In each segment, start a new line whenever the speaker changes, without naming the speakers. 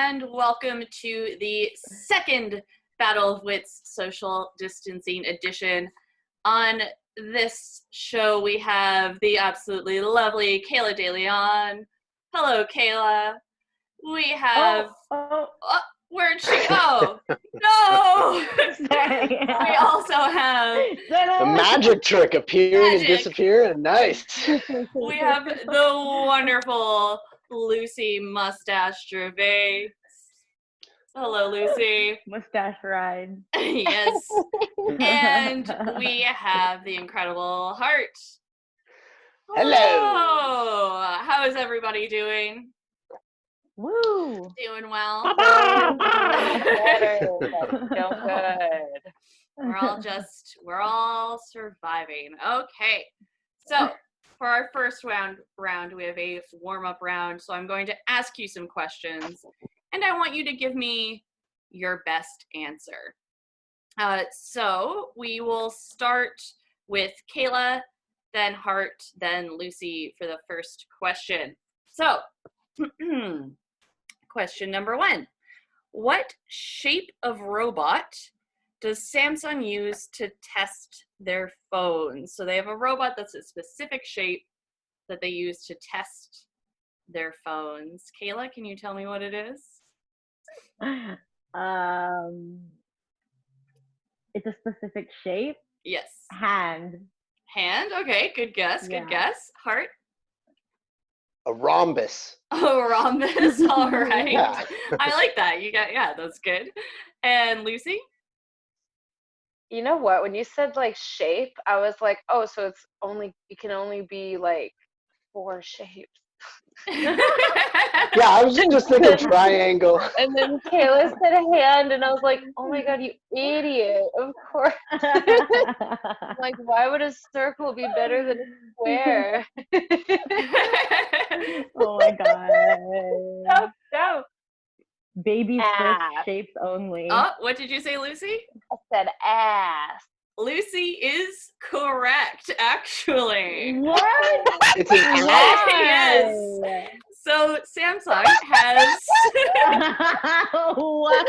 and welcome to the second Battle of Wits social distancing edition. On this show, we have the absolutely lovely Kayla DeLeon. Hello, Kayla. We have... where'd she go? No! We also have...
The magic trick, appearing and disappearing. Nice.
We have the wonderful Lucy Mustache Gervais. Hello, Lucy.
Mustache ride.
Yes. And we have the incredible Heart.
Hello.
How is everybody doing?
Woo!
Doing well.
Feel good.
We're all surviving. Okay. So for our first round, we have a warm-up round. So I'm going to ask you some questions, and I want you to give me your best answer. So we will start with Kayla, then Hart, then Lucy for the first question. So, question number 1. What shape of robot does Samsung use to test their phones? So they have a robot that's a specific shape that they use to test their phones. Kayla, can you tell me what it is?
It's a specific shape.
Yes.
Hand.
Hand? Okay, good guess, good guess. Heart?
A rhombus.
Oh, rhombus, all right.
Yeah.
I like that. That's good. And Lucy?
You know what? When you said like shape, I was like, oh, so it can only be like 4 shapes.
Yeah, I was just thinking triangle.
And then Kayla said a hand, and I was like, oh my god, you idiot! Of course. Like, why would a circle be better than a square?
Oh my god.
No.
Baby
Ass.
first shapes only.
Oh, what did you say, Lucy?
I said ass.
Lucy is correct, actually.
What?
It's an ass.
Yes. So Samsung has...
What?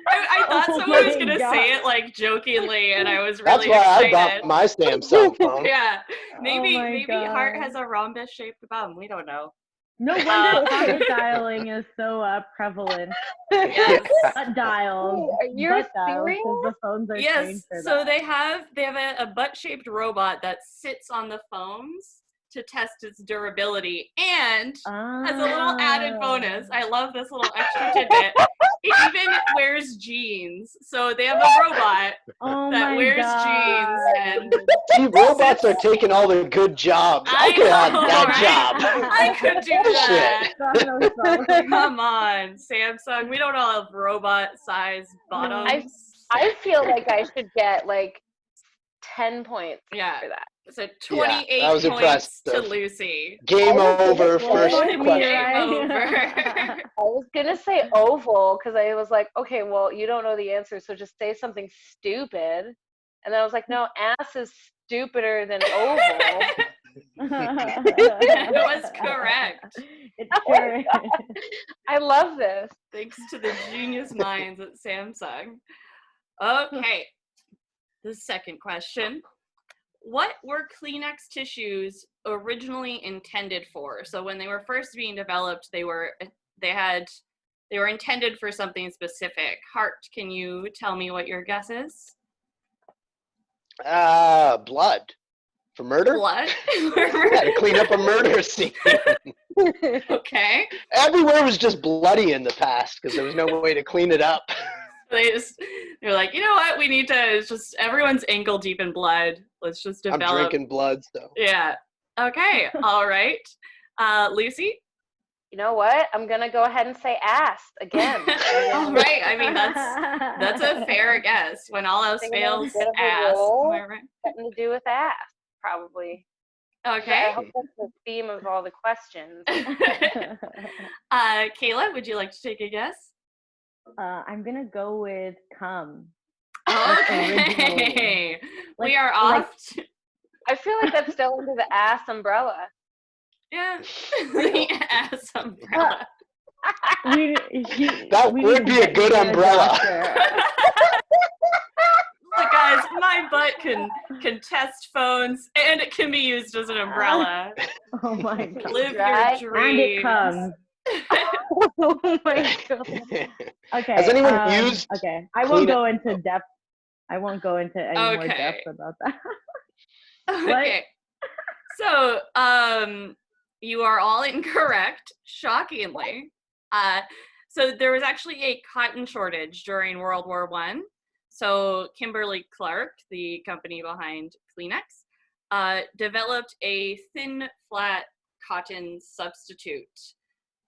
I thought someone was going to say it like jokingly, and I was really
That's why
excited.
I bought my Samsung phone.
Yeah. Maybe
God.
Heart has a rhombus-shaped bum. We don't know.
No wonder car dialing is so prevalent.
Yes.
Butt dials.
You're
Butt dials, 'cause the phones are
Yes,
trained for
so
that.
they have a butt-shaped robot that sits on the phones to test its durability, and as a little added bonus, I love this little extra tidbit, it even wears jeans. So they have a robot that wears jeans, and
See, robots are taking all the good jobs. I could have that job.
I could do that.
Shit.
Come on, Samsung. We don't all have robot-sized bottoms.
I feel like I should get like 10 points for that.
So 28
that was
points
impressive.
to Lucy.
Game over, first
Game
question.
Over.
I was gonna say oval because I was like, okay, well, you don't know the answer, so just say something stupid. And then I was like, no, ass is stupider than oval.
It was correct.
It's correct.
I love this.
Thanks to the genius minds at Samsung. Okay, the second question. What were Kleenex tissues originally intended for? So when they were first being developed, they were intended for something specific. Hart, can you tell me what your guess is?
Blood. For murder?
Blood?
Yeah, to clean up a murder scene.
Okay.
Everywhere was just bloody in the past because there was no way to clean it up.
They're like, you know what? We need to. It's just everyone's ankle deep in blood. Let's just develop.
I'm drinking blood, so.
Yeah. Okay. All right. Lucy.
You know what? I'm gonna go ahead and say ass again.
All right. I mean, that's a fair guess. When all else fails, ass. Am I right?
Something to do with ass, probably.
Okay.
I hope that's the theme of all the questions.
Kayla, would you like to take a guess?
I'm gonna go with cum.
Okay. We are off.
I feel like that's still under the ass umbrella.
Yeah. The ass umbrella.
That
we
would
need to
be a
get
good
you
umbrella.
doctor.
Look, guys, my butt can test phones and it can be used as an umbrella.
Oh my god.
Live
Dry,
your
And it
dreams.
comes.
Oh my god.
Okay.
Has anyone used
Okay. I won't go
Kleenex?
into depth. I won't go into any more
Okay.
depth about that.
Okay. So, you are all incorrect, shockingly. So there was actually a cotton shortage during World War I. So Kimberly-Clark, the company behind Kleenex, developed a thin, flat cotton substitute.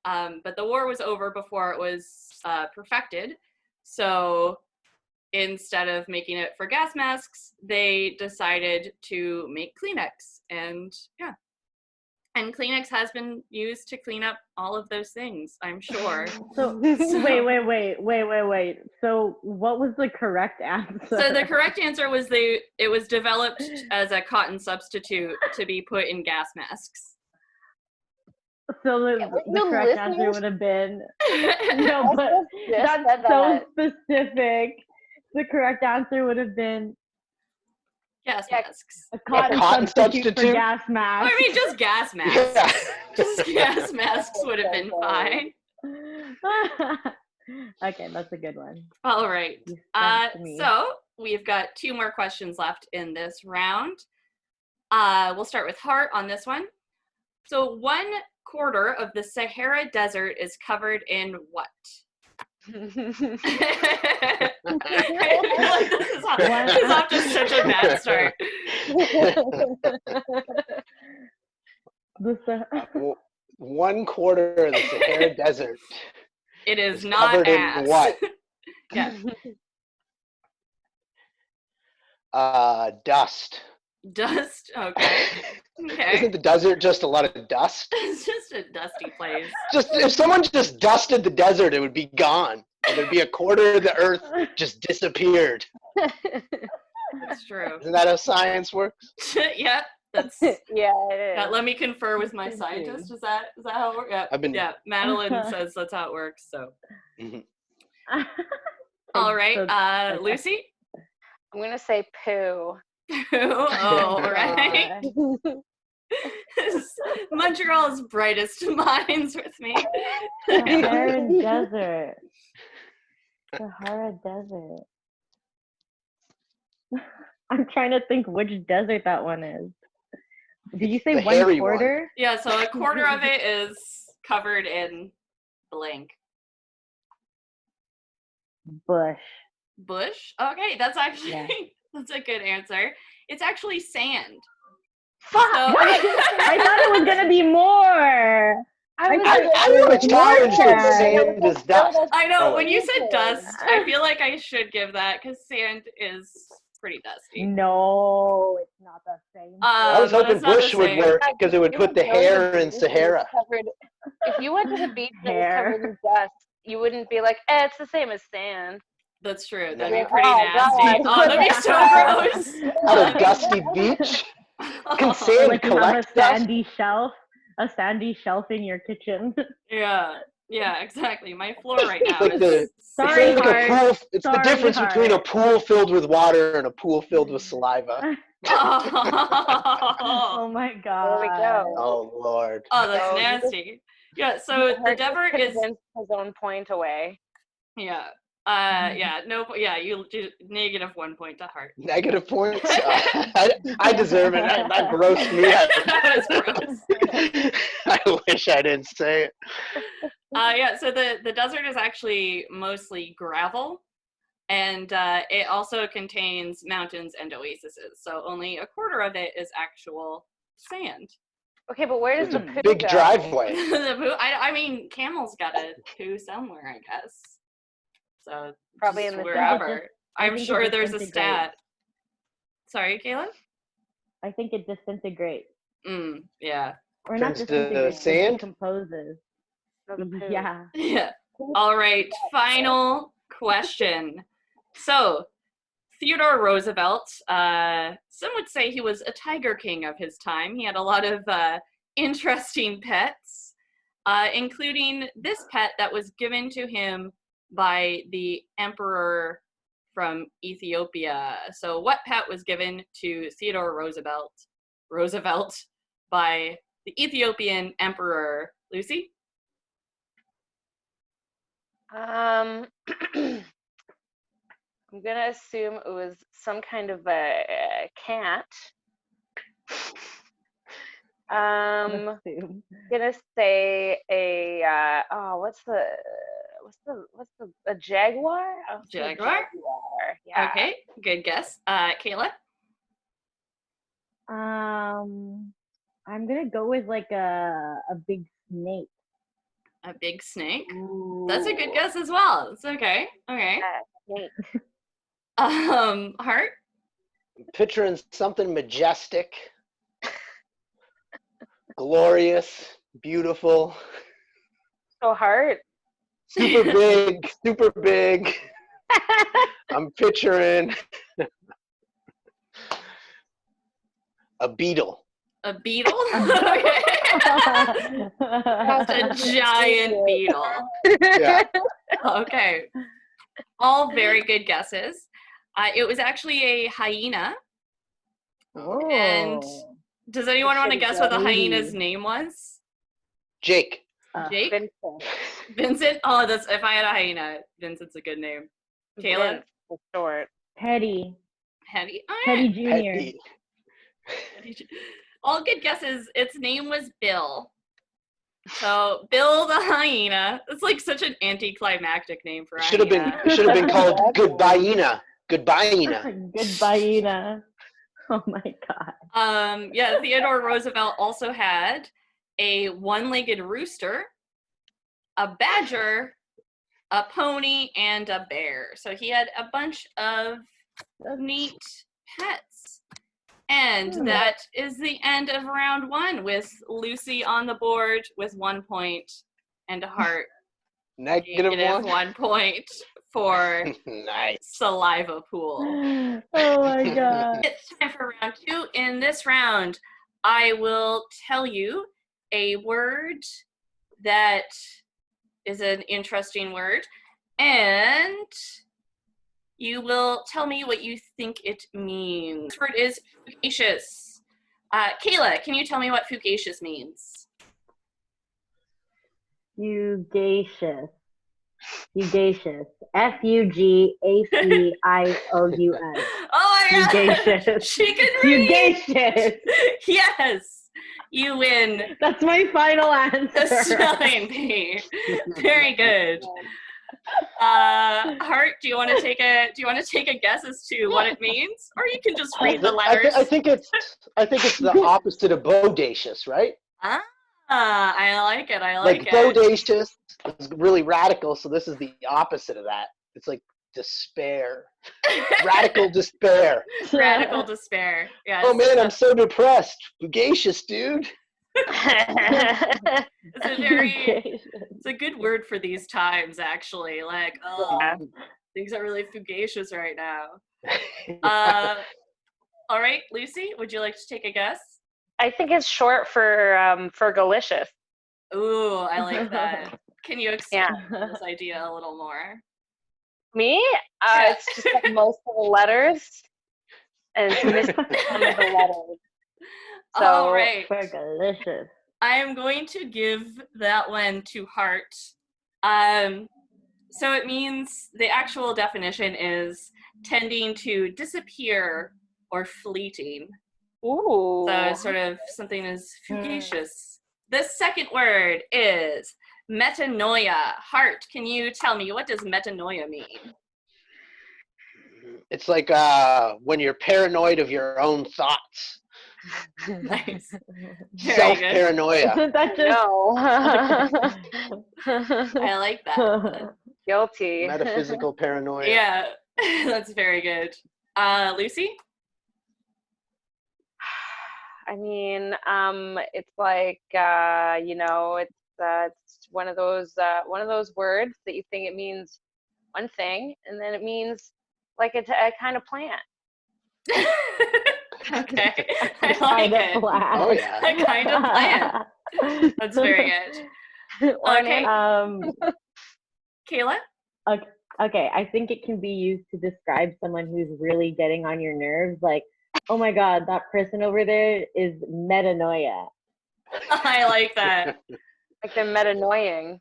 But the war was over before it was perfected. So instead of making it for gas masks, they decided to make Kleenex. And yeah. And Kleenex has been used to clean up all of those things, I'm sure.
So wait. So what was the correct answer?
So the correct answer was it was developed as a cotton substitute to be put in gas masks.
So the correct answer would have been no, but that's so specific. The correct answer would have been
Gas masks.
a cotton substitute for gas masks.
I mean, just gas masks.
Yeah.
Just gas masks would have been fine.
Okay, that's a good one.
All right.
You stumped me.
So we've got 2 more questions left in this round. We'll start with Hart on this one. So 1/4 of the Sahara Desert is covered in what? I feel like this is off to such a bad start.
1/4 of the Sahara Desert.
It is
is
not
covered
ass.
in what?
Yeah.
Dust.
Dust? Okay. Okay.
Isn't the desert just a lot of dust?
It's just a dusty place.
Just if someone just dusted the desert, it would be gone. And there'd be 1/4 of the earth just disappeared.
That's true.
Isn't that how science works?
Yeah, that's
Yeah, it is.
let me confer with my scientist. Is that how it works? Yeah. Yeah, Madeline says that's how it works, so. All right, Lucy?
I'm gonna say poo.
Oh, right. Montreal's brightest minds with me.
Sahara Desert. Sahara Desert. I'm trying to think which desert that one is. Did you say
The hairy
1/4?
Yeah, so 1/4 of it is covered in blank.
Bush.
Bush? Okay, that's actually that's a good answer. It's actually sand.
Fuck! I thought it was gonna be more.
I would challenge that sand is dust.
I know, when you said dust, I feel like I should give that because sand is pretty dusty.
No, it's not the same.
I was hoping bush would work because it would put the hair in Sahara.
If you went to the beach and it was covered in dust, you wouldn't be like, it's the same as sand.
That's true.
Yeah.
That'd be pretty nasty.
God.
Oh, that'd be so gross.
At a dusty beach? Can sand
Like you have a
collect dust?
sandy shelf in your kitchen.
Yeah, exactly. My floor right now
Like
is
Sorry,
it's like a
Hart.
pool. It's the difference between a pool filled with water and a pool filled with saliva.
Oh my god.
There we go.
Oh Lord.
Oh, that's nasty. Yeah, so the desert is
his own point away.
you -1 point to Hart.
Negative points. I deserve it. That grossed me out.
That was gross.
I wish I didn't say it.
So the desert is actually mostly gravel, and it also contains mountains and oases. So only 1/4 of it is actual sand.
Okay, but where does
It's
the
a
poo
big
go?
driveway.
The poo, I mean, camels gotta poo somewhere, I guess. So
Probably
just
in the
wherever.
I
I'm
think
sure
it
there's a
disintegrates.
stat. Sorry, Kayla?
I think it disintegrates.
Yeah.
Or not
Turns to
disintegrates,
sand?
it decomposes.
No, the poo.
Yeah.
Yeah. All right. Final question. So, Theodore Roosevelt, some would say he was a tiger king of his time. He had a lot of interesting pets, including this pet that was given to him by the emperor from Ethiopia. So what pet was given to Theodore Roosevelt by the Ethiopian emperor? Lucy?
I'm gonna assume it was some kind of a cat. Gonna say a jaguar?
Jaguar?
Yeah.
Okay, good guess. Kayla?
I'm gonna go with like a big snake.
A big snake?
Ooh.
That's a good guess as well. It's okay. Okay.
Snake.
Heart?
I'm picturing something majestic, glorious, beautiful,
So hard.
super big, super big. I'm picturing a beetle.
A beetle? Okay. That's a giant beetle.
Yeah.
Okay. All very good guesses. It was actually a hyena.
Oh.
And does anyone want to guess what the hyena's name was?
Jake.
Jake?
Vincent.
Vincent? Oh, that's if I had a hyena, Vincent's a good name. Kayla?
Vince, for short.
Teddy.
Hetty? All
Teddy
right.
Jr.
All good guesses. Its name was Bill. So Bill the hyena. It's like such an anticlimactic name for a hyena.
It should have been called Goodbyeina. Goodbyeina.
Goodbyeina. Oh my god.
Yeah, Theodore Roosevelt also had a one-legged rooster, a badger, a pony, and a bear. So he had a bunch of neat pets. And that is the end of round 1 with Lucy on the board with 1 point and a heart
Negative
1 point for
nice.
saliva pool.
Oh my god.
It's time for round 2. In this round, I will tell you a word that is an interesting word, and you will tell me what you think it means. This word is fugacious. Kayla, can you tell me what fugacious means?
Fugacious. Fugacious. Fugacious.
Oh my god!
Fugacious.
She can read!
Fugacious.
Yes! You win
That's my final answer.
the spelling bee. Very good. Hart, do you want to take a guess as to what it means, or you can just read the letters?
I think it's the opposite of bodacious, right?
I like it. I like it.
Bodacious is really radical, so this is the opposite of that. It's like despair, radical despair.
Radical despair. Yes.
Oh man, I'm so depressed. Fugacious, dude.
It's a good word for these times, actually. Like, things are really fugacious right now. All right, Lucy, would you like to take a guess?
I think it's short for fergalicious.
Ooh, I like that. Can you expand this idea a little more?
Me? It's just like most of the letters, and it's missing some of the letters. So,
all right.
Fergalicious.
I am going to give that one to Hart. So it means the actual definition is tending to disappear or fleeting.
Ooh.
So sort of something is fugacious. The second word is metanoia. Hart, can you tell me, what does metanoia mean?
It's like when you're paranoid of your own thoughts.
Nice.
Self-paranoia.
Isn't that just...
No.
I like that.
Guilty.
Metaphysical paranoia.
Yeah, that's very good. Lucy?
I mean, it's like it's one of those words that you think it means one thing, and then it means like a kind of plant.
Okay. I like it.
Oh yeah.
A kind of plan. That's very good.
Or
Okay. Kayla?
Okay, I think it can be used to describe someone who's really getting on your nerves. Like, oh my God, that person over there is metanoia.
I like that.
Like they're metanoying.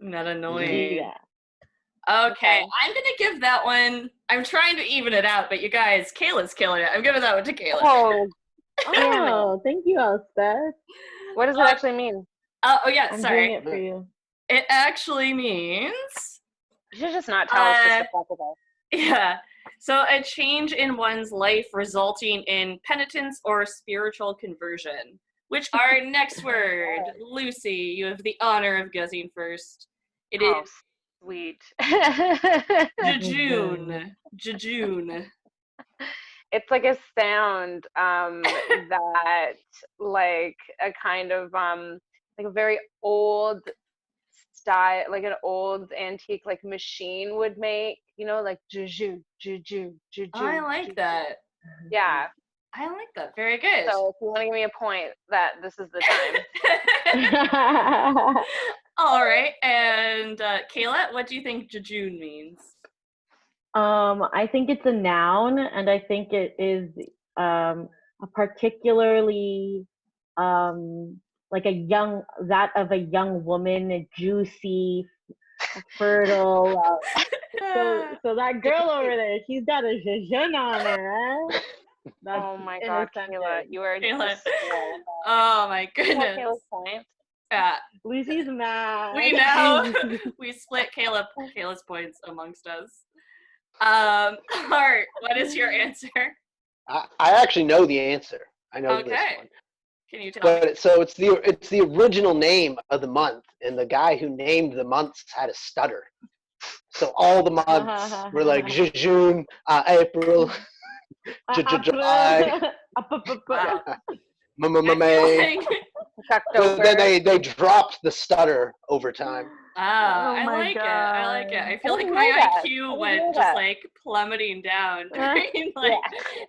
Metanoia.
Yeah.
Okay, I'm gonna give that one. I'm trying to even it out, but you guys, Kayla's killing it. I'm giving that one to Kayla.
Oh, thank you, Elspeth.
What does it actually mean?
Oh yeah,
I'm
sorry.
doing it for you.
It actually means.
You should just not tell us just to fuck with us.
Yeah. So a change in one's life resulting in penitence or spiritual conversion. Which our next word, Lucy, you have the honor of guessing first. It is
sweet.
jejune. Jejune.
It's like a sound that like a kind of like a very old style, like an old antique like machine would make, you know, like jejune, jejune, jejune.
I like that.
Yeah.
I like that. Very good.
So if you want to give me a point, that this is the time.
All right. And Kayla, what do you think jejune means?
I think it's a noun, and I think it is a particularly like that of a young woman, a juicy, fertile. So that girl over there, she's got a jejune on her. Right?
Oh my God, Kayla, you are just.
Oh my goodness.
Kayla's point.
Yeah.
Lucy's mad.
We know. We split Kayla's points amongst us. Hart, what is your answer?
I actually know the answer. I know this one.
Can you tell me?
So it's the original name of the month, and the guy who named the months had a stutter. So all the months were like June, April, July, May. But then they dropped the stutter over time.
I like it. I like it. I feel like my IQ went just like plummeting down during like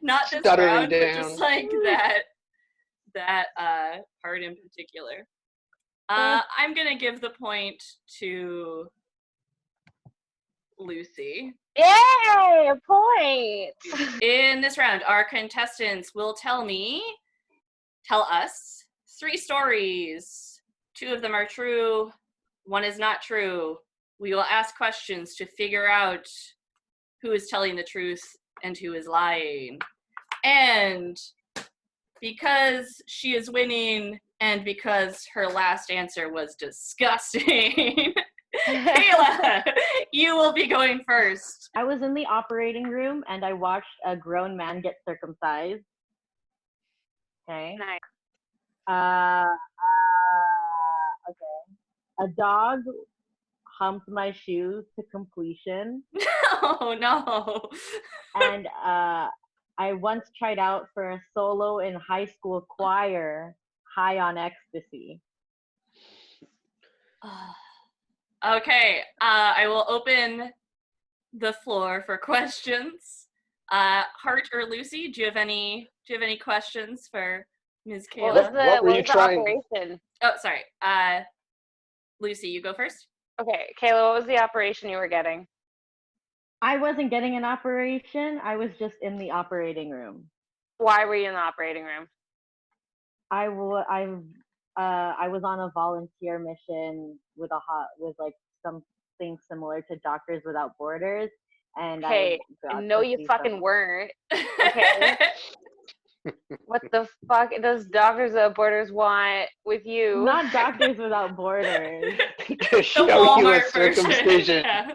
not this
Stuttering
round,
down.
but just like that part in particular. I'm gonna give the point to Lucy.
Yay, a point!
In this round, our contestants will tell us 3 stories. 2 of them are true, 1 is not true. We will ask questions to figure out who is telling the truth and who is lying. And because she is winning and because her last answer was disgusting, Kayla, you will be going first.
I was in the operating room and I watched a grown man get circumcised. Okay.
Nice.
Okay. A dog humped my shoes to completion.
Oh no.
And I once tried out for a solo in high school choir, high on ecstasy.
Okay, I will open the floor for questions. Hart or Lucy, do you have any questions for Ms. Kayla?
What were you trying?
Operation?
Oh, sorry. Lucy, you go first.
Okay, Kayla, what was the operation you were getting?
I wasn't getting an operation. I was just in the operating room.
Why were you in the operating room?
I was on a volunteer mission with like something similar to Doctors Without Borders, and
okay, no, you fucking weren't. Okay. What the fuck does Doctors Without Borders want with you?
Not Doctors Without Borders.
To show you a circumcision.
Yeah.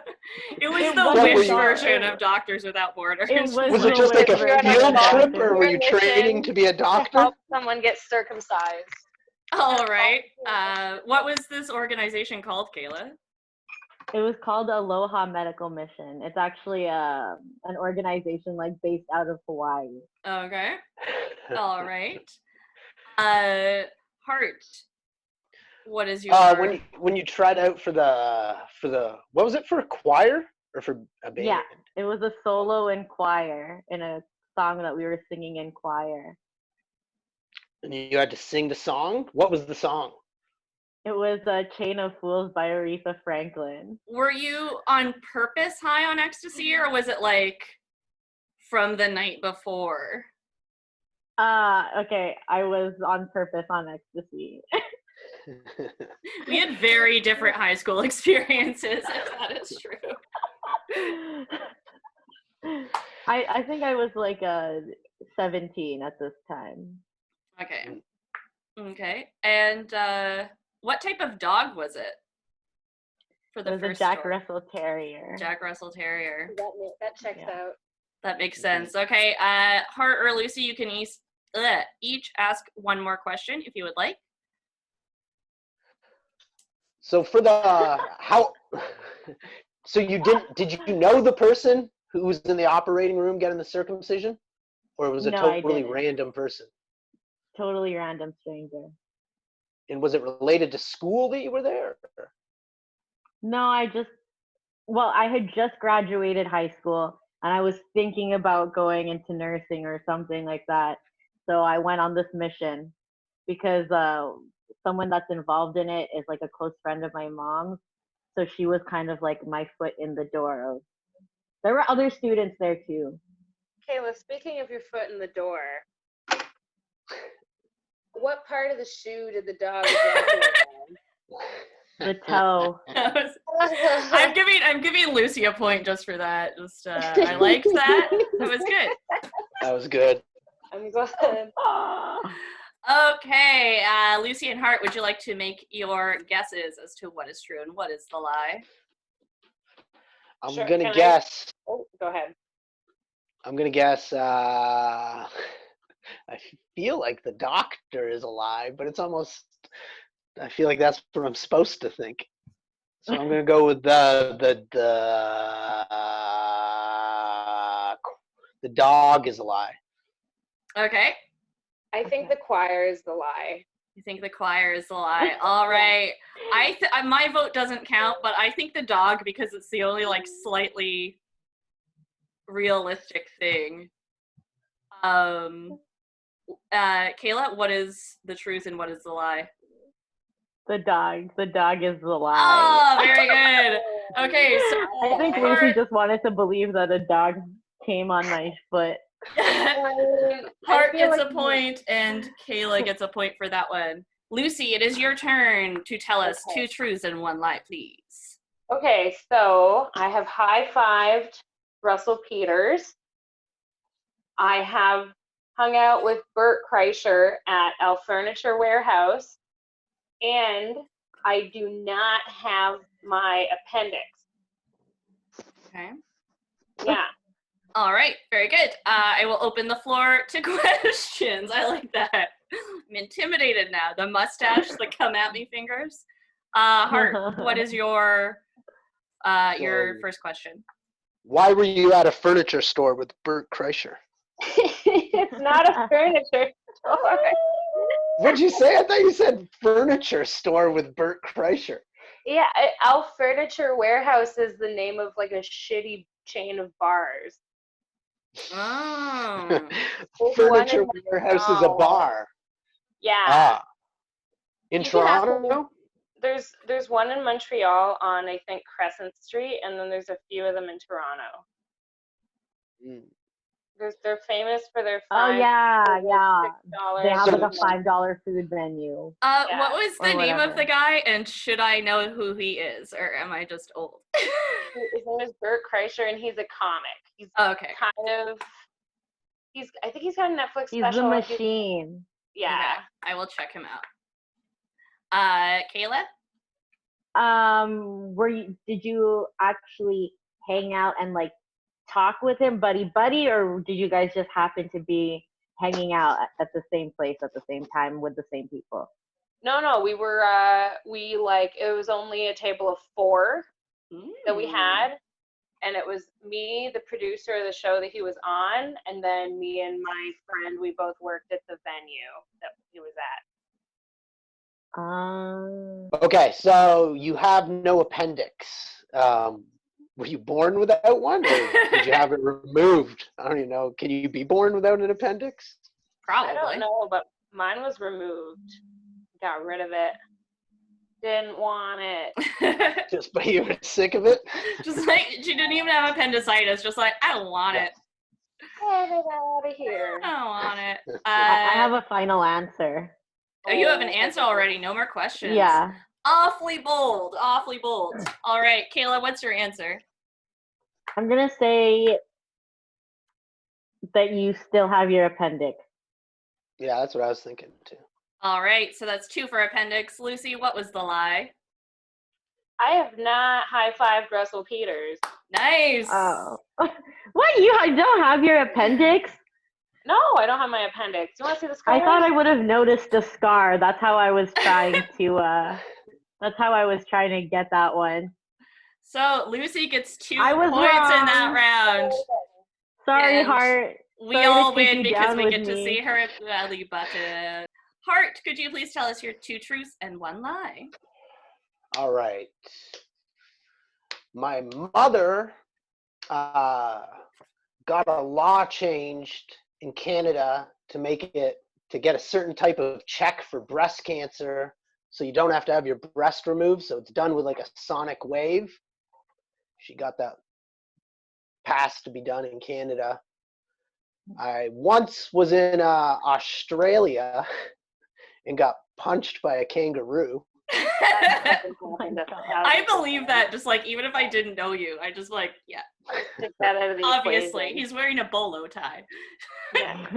It was the Wish version of Doctors Without Borders.
Was it just like a field trip, or were you training to be a doctor?
To help someone get circumcised.
All right. What was this organization called, Kayla?
It was called Aloha Medical Mission. It's actually an organization like based out of Hawaii.
Okay. All right. Hart, what is your
when you tried out for the what was it, for a choir or for a band?
Yeah, it was a solo in choir in a song that we were singing in choir.
And you had to sing the song? What was the song?
It was a Chain of Fools by Aretha Franklin.
Were you on purpose high on ecstasy, or was it like from the night before?
Okay, I was on purpose on ecstasy.
We had very different high school experiences, if that is true.
I think I was like 17 at this time.
Okay. Okay. And what type of dog was it? For
It
the
was a
first
Jack
story?
Russell Terrier.
Jack Russell Terrier.
That checks
Yeah.
out.
That makes sense. Okay. Hart or Lucy, you can each ask one more question if you would like.
So for the so did you know the person who was in the operating room getting the circumcision, or was it
No, I
totally
didn't.
random person?
Totally random stranger.
And was it related to school that you were there?
No, I had just graduated high school and I was thinking about going into nursing or something like that. So I went on this mission because someone that's involved in it is like a close friend of my mom's. So she was kind of like my foot in the door. There were other students there too.
Kayla, speaking of your foot in the door, what part of the shoe did the dog ejaculate
The toe.
I'm giving Lucy a point just for that. Just I liked that. That was good.
That was good.
I'm glad.
Okay, Lucy and Hart, would you like to make your guesses as to what is true and what is the lie?
I'm
Sure,
gonna
can I-
guess.
Oh, go ahead.
I'm gonna guess. I feel like the doctor is alive, but it's almost. I feel like that's what I'm supposed to think. So I'm gonna go with the dog is a lie.
Okay.
I think the choir is the lie.
You think the choir is the lie? All right. My vote doesn't count, but I think the dog because it's the only like slightly realistic thing. Kayla, what is the truth and what is the lie?
The dog is the lie.
Oh, very good. Okay, so
I think Lucy just wanted to believe that a dog came on my foot.
Hart gets a point and Kayla gets a point for that one. Lucy, it is your turn to tell us two truths and one lie, please.
Okay, so I have high-fived Russell Peters. I have hung out with Bert Kreischer at L Furniture Warehouse. And I do not have my appendix.
Okay.
Yeah.
All right, very good. I will open the floor to questions. I like that. I'm intimidated now. The mustache, the come at me fingers. Hart, what is your first question?
Why were you at a furniture store with Bert Kreischer?
It's not a furniture store.
What'd you say? I thought you said furniture store with Bert Kreischer.
Yeah, L Furniture Warehouse is the name of like a shitty chain of bars.
Oh.
Furniture Warehouse is a bar.
Yeah.
In
You can have
Toronto?
There's one in Montreal on I think Crescent Street, and then there's a few of them in Toronto. They're famous for their
Oh yeah.
$6
They have like a $5 food menu.
What was the name of
whatever.
the guy, and should I know who he is, or am I just old?
His name is Bert Kreischer, and he's a comic. He's
Okay.
I think he's got a Netflix
He's
special.
the machine.
Yeah.
Okay, I will check him out. Kayla?
Did you actually hang out and like talk with him buddy, or did you guys just happen to be hanging out at the same place at the same time with the same people?
No, we were it was only a table of 4 that we had, and it was me, the producer of the show that he was on, and then me and my friend, we both worked at the venue that he was at.
Okay, so you have no appendix. Were you born without one, or did you have it removed? I don't even know. Can you be born without an appendix?
Probably.
I don't know, but Mine was removed. Got rid of it. Didn't want it.
Just but you were sick of it?
Just like, she didn't even have appendicitis. Just like, I don't want it.
Get it out of here.
I don't want it.
I have a final answer.
Oh, you have an answer already. No more questions.
Yeah.
Awfully bold. Awfully bold. All right, Kayla, what's your answer?
I'm going to say that you still have your appendix.
Yeah, that's what I was thinking too.
All right, so that's 2 for appendix. Lucy, what was the lie?
I have not high-fived Russell Peters.
Nice.
Oh. What? You don't have your appendix?
No, I don't have my appendix. Do you want to see the scar?
I thought I would have noticed the scar. That's how I was trying to get that one.
So Lucy gets 2
I was
points in
wrong.
that round.
Sorry,
And
Heart.
We
Sorry
all
to keep
win
you
because
down
we
with
get to
me.
see her belly button. Heart, could you please tell us your 2 truths and 1 lie?
All right. My mother got a law changed in Canada to get a certain type of check for breast cancer, so you don't have to have your breast removed, so it's done with like a sonic wave. She got that passed to be done in Canada. I once was in Australia and got punched by a kangaroo.
Oh my God.
I believe that, just like, even if I didn't know you, I just like, yeah.
Take that out of the
Obviously,
equation.
he's wearing a bolo tie.
Yeah.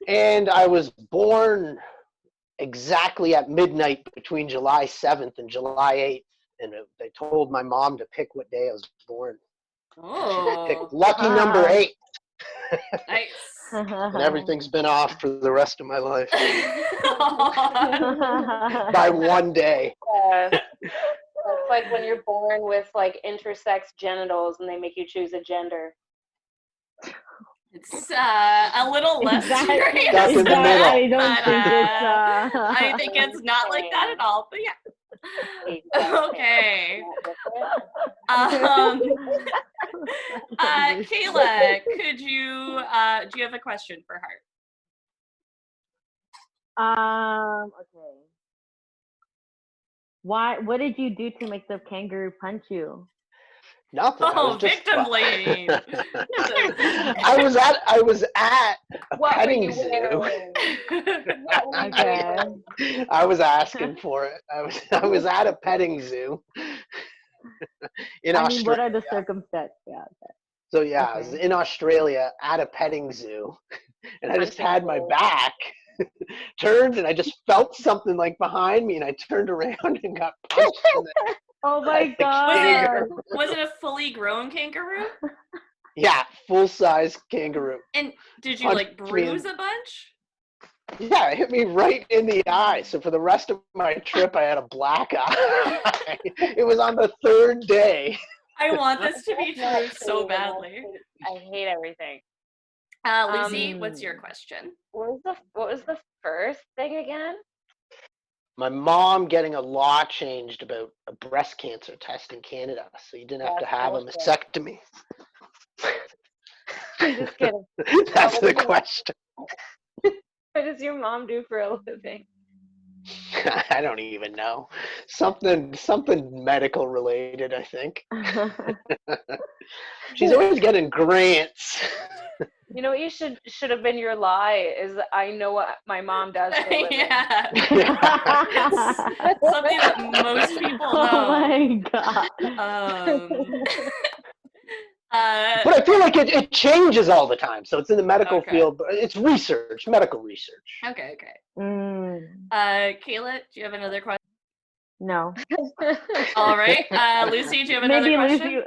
And I was born exactly at midnight between July 7th and July 8th. And they told my mom to pick what day I was born.
Oh,
Picked lucky number 8.
nice.
And everything's been off for the rest of my life by one day.
It's like when you're born with like intersex genitals and they make you choose a gender.
It's a little less serious.
Stuck in the
I
middle.
don't
But,
think it's.
I think it's not like that at all, but yeah. Okay. Kayla, could you, do you have a question for Heart?
Okay. What did you do to make the kangaroo punch you?
Nothing.
Oh, victim blaming.
I was at a
What were
petting
you
zoo.
wearing?
Okay.
I was asking for it. I was at a petting zoo in
I mean,
Australia.
what are the circumstances? Yeah. Okay.
So yeah, I was in Australia at a petting zoo, and I just had my back turned, and I just felt something like behind me, and I turned around and got punched in the
Oh my
the
God.
Was it a fully grown kangaroo?
Yeah, full-size kangaroo.
And did you
Punched
like
me
bruise
in-
a bunch?
Yeah, it hit me right in the eye. So for the rest of my trip, I had a black eye. It was on the 3rd day.
I want this to be true so badly.
I hate everything.
Lucy, what's your question?
What was the first thing again?
My mom getting a law changed about a breast cancer test in Canada, so you didn't have to have a mastectomy.
I'm just kidding.
That's the question.
What does your mom do for a living?
I don't even know. Something medical related, I think. She's always getting grants.
You know what you should have been your lie is I know what my mom does for a living.
Yeah. It's something that most people know.
Oh my God.
But I feel like it changes all the time. So it's in the medical
Okay.
field, but it's research, medical research.
Okay.
Mm,
Kayla, do you have another question?
no.
All right. Lucy, do you have another
Maybe
question?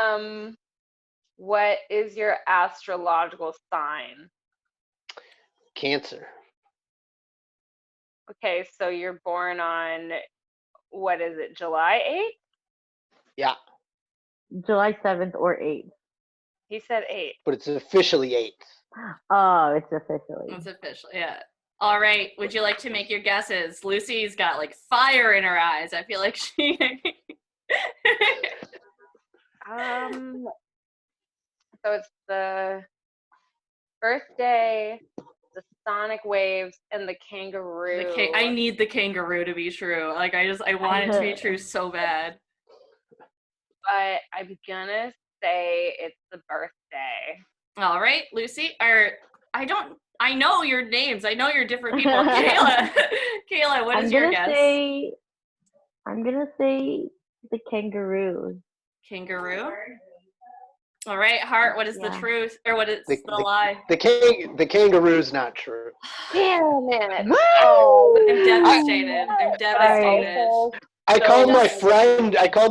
Lucy.
What is your astrological sign?
Cancer.
Okay, so you're born on, what is it, July 8th?
Yeah,
July 7th or 8th.
He said 8th.
but it's officially 8th.
Oh, it's officially.
It's official, yeah. All right. Would you like to make your guesses? Lucy's got like fire in her eyes. I feel like she.
So it's the birthday, the sonic waves, and the kangaroo.
I need the kangaroo to be true. Like, I want it to be true so bad.
But I'm gonna say it's the birthday.
All right, Lucy. I know your names. I know you're different people. Kayla, what is your guess?
I'm gonna say the kangaroo.
Kangaroo. All right, Hart. What is the truth, or what is the lie?
The kangaroo's not true.
Damn it!
What?
I'm devastated. I'm devastated.
I called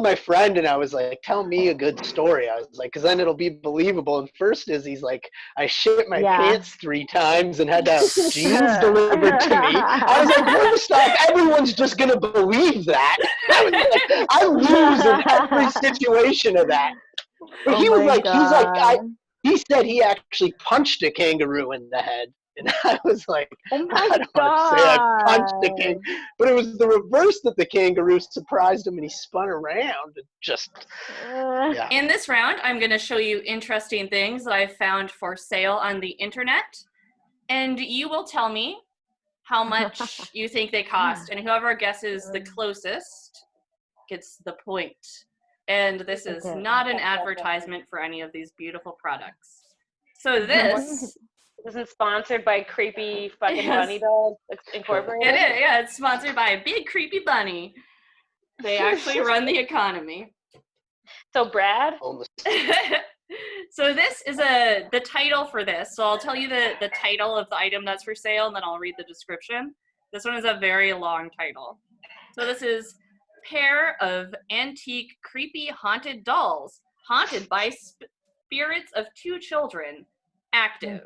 my friend and I was like, tell me a good story. I was like, because then it'll be believable. And first is he's like, I shit my pants 3 times and had to have jeans delivered to me. I was like, first off, everyone's just going to believe that. I was like, I lose in every situation of that. But he was like, he said he actually punched a kangaroo in the head. And I was like, I don't want to say I punched the kangaroo. But it was the reverse, that the kangaroo surprised him and he spun around. And just, yeah.
In this round, I'm going to show you interesting things that I found for sale on the internet. And you will tell me how much you think they cost. And whoever guesses the closest gets the point. And this is not an advertisement for any of these beautiful products. So this
isn't sponsored by Creepy Fucking Bunny Dolls Incorporated.
It is, yeah. It's sponsored by a big creepy bunny. They actually run the economy.
So Brad?
So this is the title for this. So I'll tell you the title of the item that's for sale, and then I'll read the description. This one is a very long title. So this is pair of antique creepy haunted dolls haunted by spirits of 2 children active.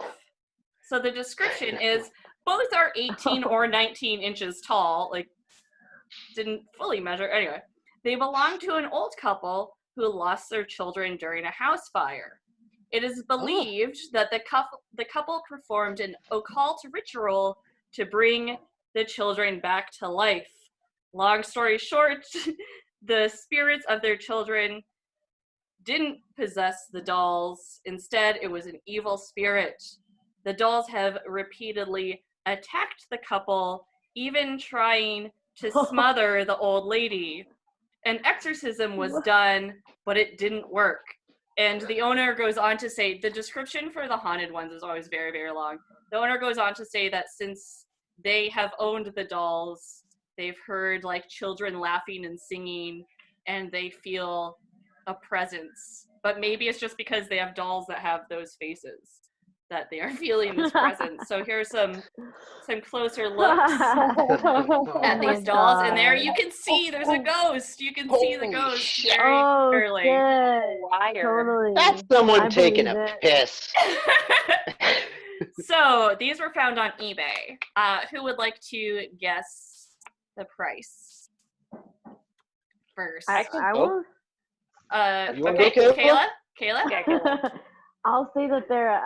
So the description is both are 18 or 19 inches tall, like didn't fully measure. Anyway, they belong to an old couple who lost their children during a house fire. It is believed that the couple performed an occult ritual to bring the children back to life. Long story short, the spirits of their children didn't possess the dolls. Instead, it was an evil spirit. The dolls have repeatedly attacked the couple, even trying to smother the old lady. An exorcism was done, but it didn't work. And the owner goes on to say, the description for the haunted ones is always very, very long. The owner goes on to say that since they have owned the dolls, they've heard like children laughing and singing, and they feel a presence. But maybe it's just because they have dolls that have those faces that they are feeling this presence. So here's some closer looks at these dolls, and there you can see there's a ghost. You can see the ghost very clearly.
Totally.
That's someone taking a piss.
So these were found on eBay. Who would like to guess the price first?
I will.
Okay, Kayla?
Yeah, Kayla.
I'll say that they're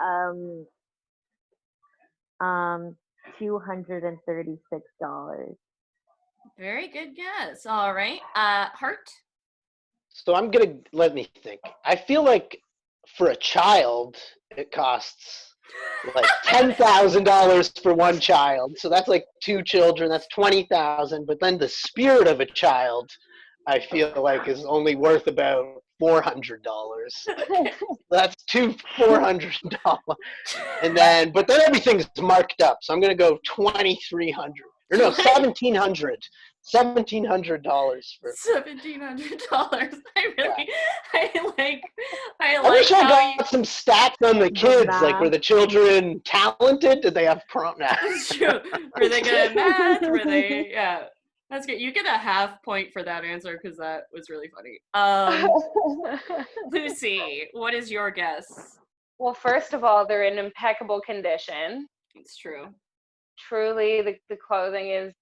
$236.
Very good guess. All right. Hart?
So let me think. I feel like for a child, it costs like $10,000 for one child. So that's like 2 children. That's $20,000. But then the spirit of a child, I feel like, is only worth about $400. That's $400. But then everything's marked up. So I'm gonna go $2,300. Or no, $1,700. $1,700 for
$1,700. I
wish
like
I
how
got some stats on the kids. Like, were the children talented? Did they have
That's true. Were they good at math? Were they? Yeah, that's good. You get a half point for that answer because that was really funny. Lucy, what is your guess?
Well, first of all, they're in impeccable condition.
It's true.
Truly, the clothing is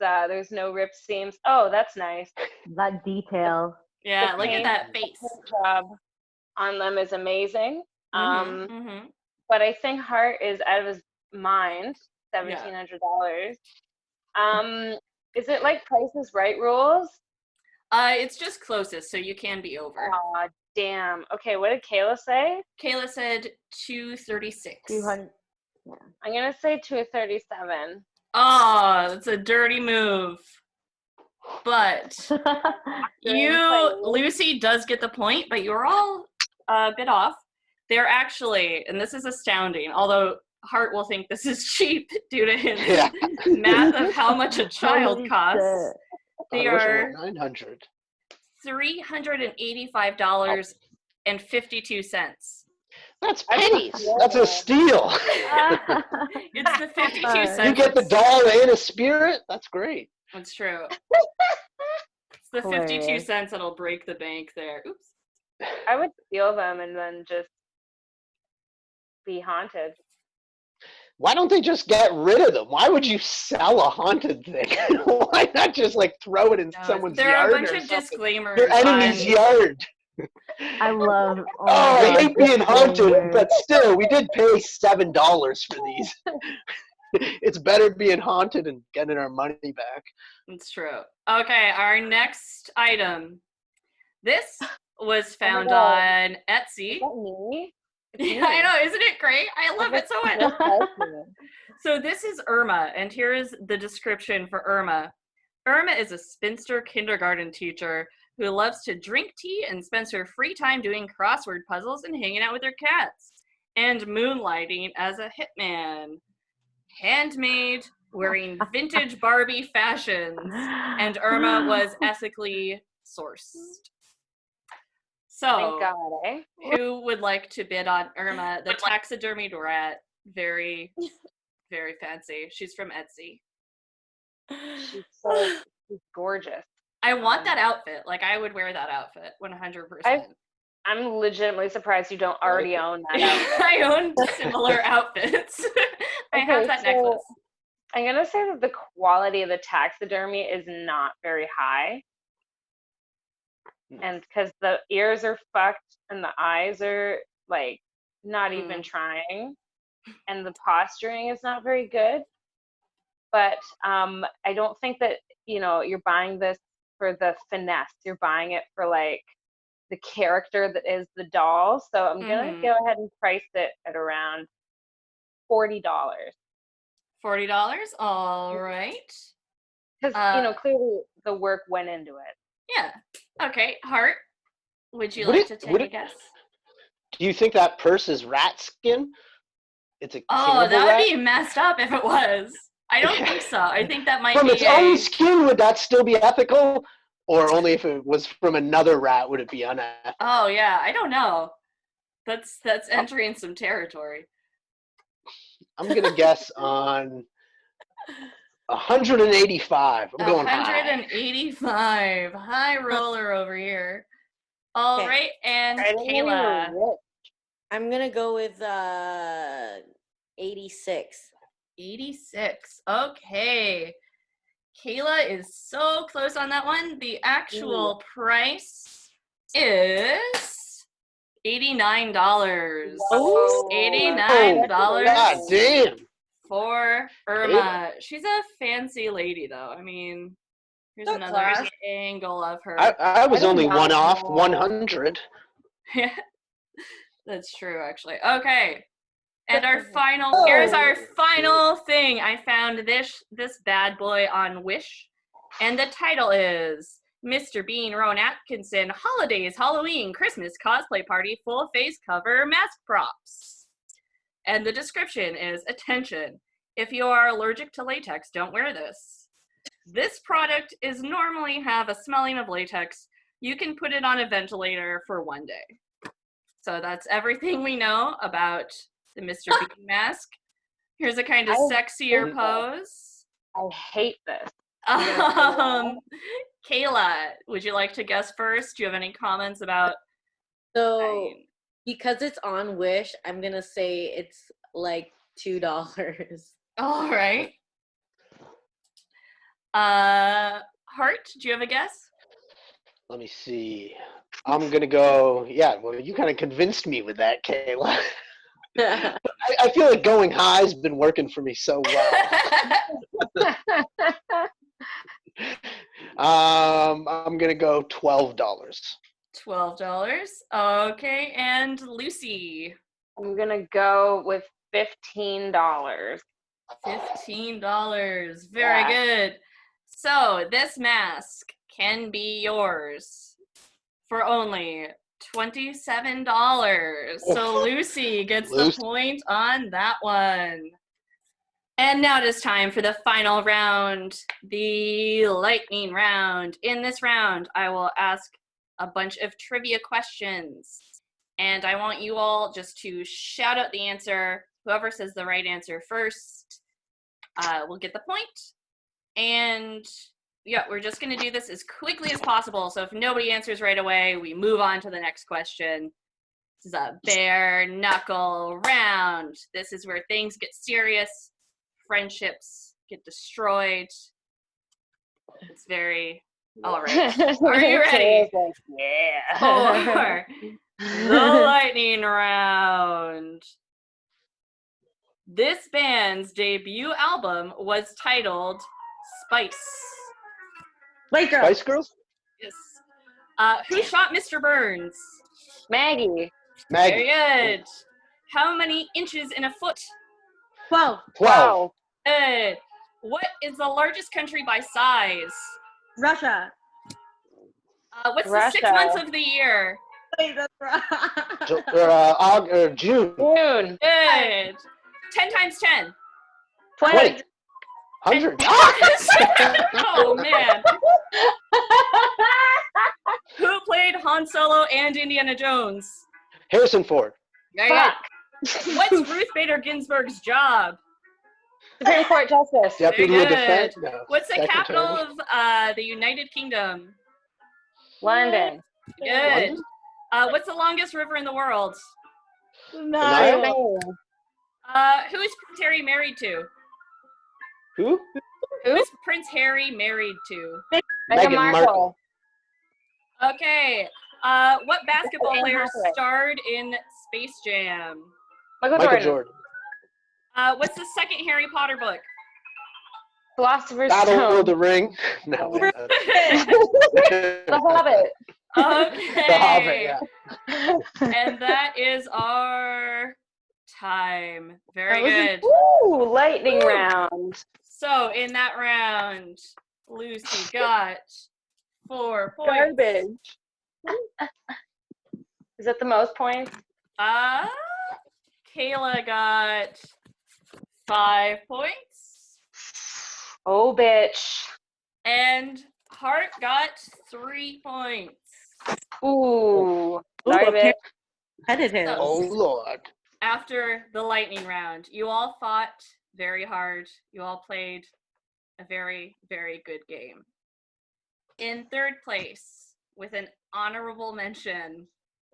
there's no ripped seams. Oh, that's nice.
That detail.
Yeah, look at that face.
Job on them is amazing.
Mm-hmm.
But I think Hart is out of his mind. $1,700. Is it like Price is Right rules?
It's just closest, so you can be over.
Aw, damn. Okay, what did Kayla say?
Kayla said 236.
200.
I'm gonna say 237.
Oh, that's a dirty move. But Lucy does get the point, but you're all a bit off. They're actually, and this is astounding, although Hart will think this is cheap due to his math of how much a child costs. They are
900.
$385.52.
That's pennies. That's a steal.
It's the 52 cents.
You get the doll and a spirit? That's great.
That's true. It's the 52 cents that'll break the bank there. Oops.
I would steal them and then just be haunted.
Why don't they just get rid of them? Why would you sell a haunted thing? Why not just like throw it in someone's
there
yard?
There are a bunch of
something?
disclaimers.
Your enemy's yard.
I love.
I hate being haunted, but still, we did pay $7 for these. It's better being haunted and getting our money back.
It's true. Okay, our next item. This was found on Etsy.
Is that me?
Yeah, I know, isn't it great? I love it so much. So this is Irma, and here is the description for Irma. Irma is a spinster kindergarten teacher who loves to drink tea and spends her free time doing crossword puzzles and hanging out with her cats, and moonlighting as a hitman. Handmade, wearing vintage Barbie fashions, and Irma was ethically sourced. So,
thank God, eh?
Who would like to bid on Irma, the taxidermied rat? Very, very fancy. She's from Etsy.
She's gorgeous.
I want that outfit. Like, I would wear that outfit 100%.
I'm legitimately surprised you don't already own that outfit.
I own similar outfits. I have that necklace.
I'm going to say that the quality of the taxidermy is not very high. And because the ears are fucked and the eyes are like not even trying, and the posturing is not very good. But I don't think that, you're buying this for the finesse. You're buying it for like the character that is the doll. So I'm gonna go ahead and price it at around $40.
$40? All right.
Because clearly the work went into it.
Yeah. Okay, Hart, would you like to take a guess?
Do you think that purse is rat skin? It's a
that would
rat?
be messed up if it was. I don't think so. I think that might
from
be
its own skin. Would that still be ethical, or only if it was from another rat would it be unethical?
Oh yeah, I don't know. That's entering some territory.
I'm gonna guess on 185. I'm going
185. High roller over here. All right, and Kayla.
I'm gonna go with 86.
86. Okay. Kayla is so close on that one. The actual price is $89.
Oh,
$89.
God damn.
For Irma. She's a fancy lady, though. I mean, here's another angle of her.
I was only one off 100.
Yeah, that's true, actually. Okay. And here's our final thing. I found this bad boy on Wish. And the title is Mr. Bean Rowan Atkinson Holidays, Halloween, Christmas Cosplay Party Full Face Cover Mask Props. And the description is, attention, if you are allergic to latex, don't wear this. This product is normally have a smelling of latex. You can put it on a ventilator for one day. So that's everything we know about the Mr. Bean mask. Here's a kind of sexier pose.
I hate this.
Kayla, would you like to guess first? Do you have any comments about?
So, because it's on Wish, I'm gonna say it's like $2.
All right. Hart, do you have a guess?
Let me see. I'm gonna go. Yeah, well, you kind of convinced me with that, Kayla. I feel like going high has been working for me so well. I'm gonna go $12.
$12. Okay, and Lucy.
I'm gonna go with $15.
$15. Very
Yeah.
good. So this mask can be yours for only $27. So Lucy gets the point on that one. And now it is time for the final round, the lightning round. In this round, I will ask a bunch of trivia questions. And I want you all just to shout out the answer. Whoever says the right answer first will get the point. And yeah, we're just going to do this as quickly as possible. So if nobody answers right away, we move on to the next question. This is a bare knuckle round. This is where things get serious. Friendships get destroyed. It's very... All right. Are you ready?
Yeah.
For the lightning round. This band's debut album was titled Spice.
White girl.
Spice Girls?
Yes. Who shot Mr. Burns?
Maggie.
Maggie.
Very good. How many inches in a foot?
12.
12.
Wow. What is the largest country by size?
Russia.
What's
Russia.
the 6 months of the year?
Wait, that's right.
June.
June.
Good. 10 times 10.
20. 100.
Oh, man. Who played Han Solo and Indiana Jones?
Harrison Ford.
Very good. What's Ruth Bader Ginsburg's job?
Supreme Court Justice.
Deputy
Very
of Defense.
good.
No,
What's the
Secretary.
capital of the United Kingdom?
London.
Good. What's the longest river in the world?
Nile?
Who is Prince Harry married to?
Who?
Who is Prince Harry married to?
Meghan Markle.
Okay. What basketball
Anne
player
Hathaway.
starred in Space Jam?
Michael
Jordan.
What's the second Harry Potter book?
Philosopher's
Battle
Stone.
of the Ring. No.
The Hobbit.
Okay.
The Hobbit, yeah.
And that is our time. Very good.
Ooh, lightning round.
So in that round, Lucy got 4 points.
Garbage. Is that the most points?
Kayla got 5 points.
Oh, bitch.
And Hart got 3 points.
Ooh. Sorry, bitch.
Competitive.
Oh, Lord.
After the lightning round, you all fought very hard. You all played a very, very good game. In third place, with an honorable mention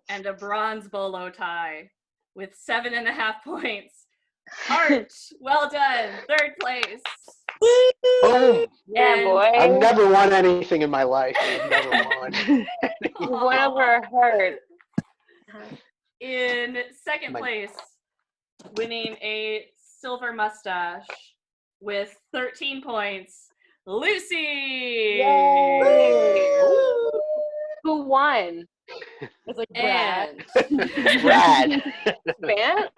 and a bronze bolo tie with 7.5 points, Art, well done, third place.
Boom.
Yeah,
And-
boy.
I've never won anything in my life. I've never won.
You went over hurt.
In second
My-
place, winning a silver mustache with 13 points, Lucy.
Yay. Who won?
It's like
And
Brad.
Vance?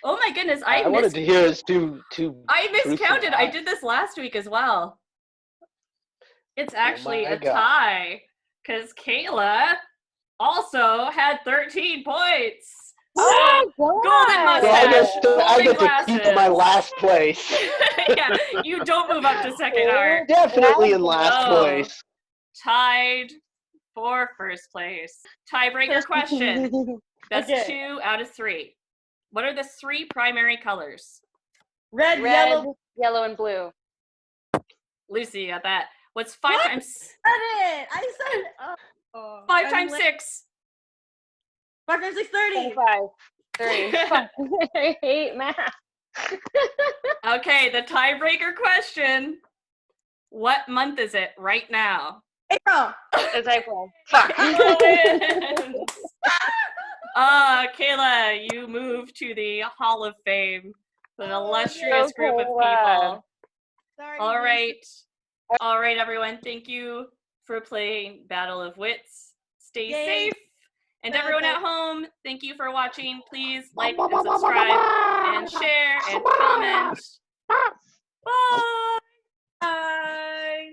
oh my goodness,
I wanted to hear his two.
I miscounted.
truthful
I did this last week as well. It's actually
my
a
God.
tie because Kayla also had 13 points.
Oh,
golden
God.
So I
mustache.
get
Golden
to keep
glasses.
my last place.
Yeah, you don't move up to second, Art.
Definitely in last
Oh.
place.
Tied for first place. Tiebreaker question. That's
Okay.
2 out of 3. What are the 3 primary colors?
Red,
Red,
yellow.
yellow, and blue.
Lucy, you got that. What's 5
What?
times
I said it. I said it. Oh.
5
I'm
times
like-
6?
5 times 6, 30.
25. 3. Fuck. I hate math.
Okay, the tiebreaker question. What month is it right now?
April.
It's April. Fuck.
April wins. Kayla, you move to the Hall of Fame. An illustrious group of
Kayla.
people.
Sorry.
All right. All right, everyone. Thank you for playing Battle of Wits. Stay
Yay.
safe. And everyone at home, thank you for watching. Please like and subscribe and share and comment. Bye.